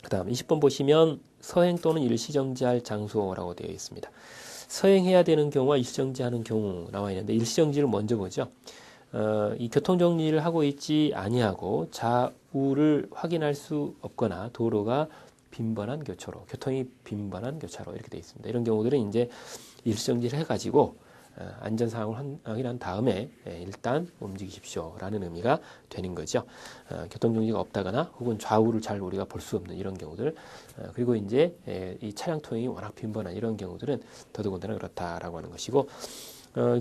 그 다음 20번 보시면 서행 또는 일시정지할 장소라고 되어 있습니다. 서행해야 되는 경우와 일시정지하는 경우 나와 있는데 일시정지를 먼저 보죠. 이 교통정리를 하고 있지 아니하고 좌우를 확인할 수 없거나 도로가 빈번한 교차로, 교통이 빈번한 교차로 이렇게 되어 있습니다. 이런 경우들은 이제 일시정지를 해가지고 안전 상황을 확인한 다음에 일단 움직이십시오라는 의미가 되는 거죠. 교통정지가 없다거나 혹은 좌우를 잘 우리가 볼 수 없는 이런 경우들, 그리고 이제 이 차량 통행이 워낙 빈번한 이런 경우들은 더더군다나 그렇다라고 하는 것이고,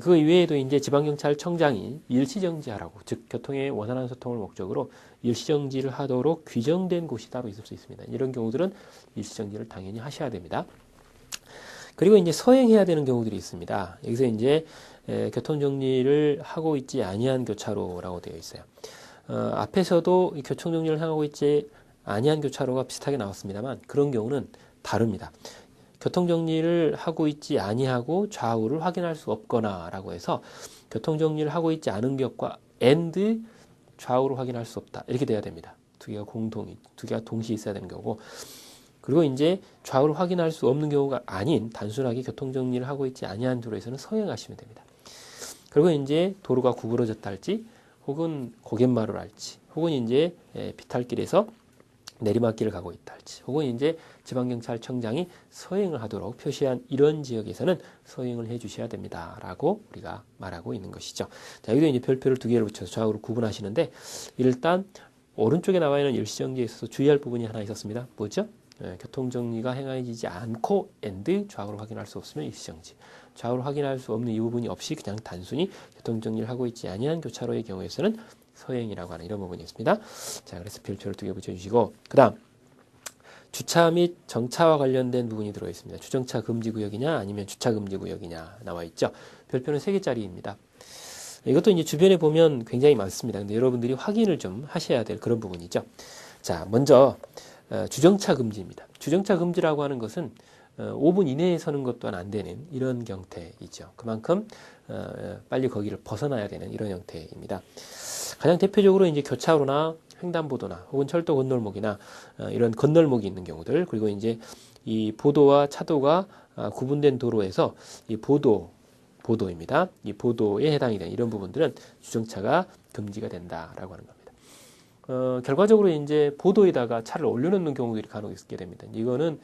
그 이외에도 이제 지방경찰청장이 일시정지하라고, 즉 교통의 원활한 소통을 목적으로 일시정지를 하도록 규정된 곳이 따로 있을 수 있습니다. 이런 경우들은 일시정지를 당연히 하셔야 됩니다. 그리고 이제 서행해야 되는 경우들이 있습니다. 여기서 이제 교통정리를 하고 있지 아니한 교차로라고 되어 있어요. 앞에서도 교통정리를 하고 있지 아니한 교차로가 비슷하게 나왔습니다만 그런 경우는 다릅니다. 교통정리를 하고 있지 아니하고 좌우를 확인할 수 없거나 라고 해서 교통정리를 하고 있지 않은 격과 and 좌우를 확인할 수 없다. 이렇게 돼야 됩니다. 두 개가 동시에 있어야 되는 거고, 그리고 이제 좌우를 확인할 수 없는 경우가 아닌 단순하게 교통정리를 하고 있지 아니한 도로에서는 서행하시면 됩니다. 그리고 이제 도로가 구부러졌다 할지, 혹은 고갯마루를 할지, 혹은 이제 비탈길에서 내리막길을 가고 있다 할지, 혹은 이제 지방경찰청장이 서행을 하도록 표시한 이런 지역에서는 서행을 해 주셔야 됩니다. 라고 우리가 말하고 있는 것이죠. 자, 여기도 이제 별표를 두 개를 붙여서 좌우로 구분하시는데, 일단 오른쪽에 나와 있는 일시정지에 있어서 주의할 부분이 하나 있었습니다. 뭐죠? 교통정리가 행해지지 않고 and 좌우를 확인할 수 없으면 일시정지, 좌우를 확인할 수 없는 이 부분이 없이 그냥 단순히 교통정리를 하고 있지 아니한 교차로의 경우에서는 서행이라고 하는 이런 부분이 있습니다. 자, 그래서 별표를 두 개 붙여주시고, 그 다음 주차 및 정차와 관련된 부분이 들어있습니다. 주정차 금지구역이냐 아니면 주차 금지구역이냐 나와 있죠. 별표는 3개짜리입니다. 이것도 이제 주변에 보면 굉장히 많습니다. 근데 여러분들이 확인을 좀 하셔야 될 그런 부분이죠. 자, 먼저 주정차 금지입니다. 주정차 금지라고 하는 것은 5분 이내에 서는 것 또한 안 되는 이런 형태이죠. 그만큼 빨리 거기를 벗어나야 되는 이런 형태입니다. 가장 대표적으로 이제 교차로나 횡단보도나 혹은 철도 건널목이나 이런 건널목이 있는 경우들, 그리고 이제 이 보도와 차도가 구분된 도로에서 이 보도입니다. 이 보도에 해당이 되는 이런 부분들은 주정차가 금지가 된다라고 하는 겁니다. 결과적으로 이제 보도에다가 차를 올려놓는 경우들이 간혹 있게 됩니다. 이거는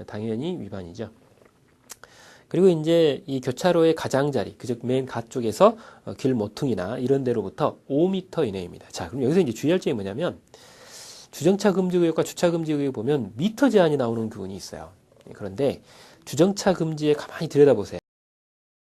당연히 위반이죠. 그리고 이제 이 교차로의 가장자리, 즉 맨 가쪽에서 길 모퉁이나 이런 데로부터 5m 이내입니다. 자, 그럼 여기서 이제 주의할 점이 뭐냐면 주정차 금지구역과 주차 금지구역에 보면 미터 제한이 나오는 부분이 있어요. 그런데 주정차 금지에 가만히 들여다보세요.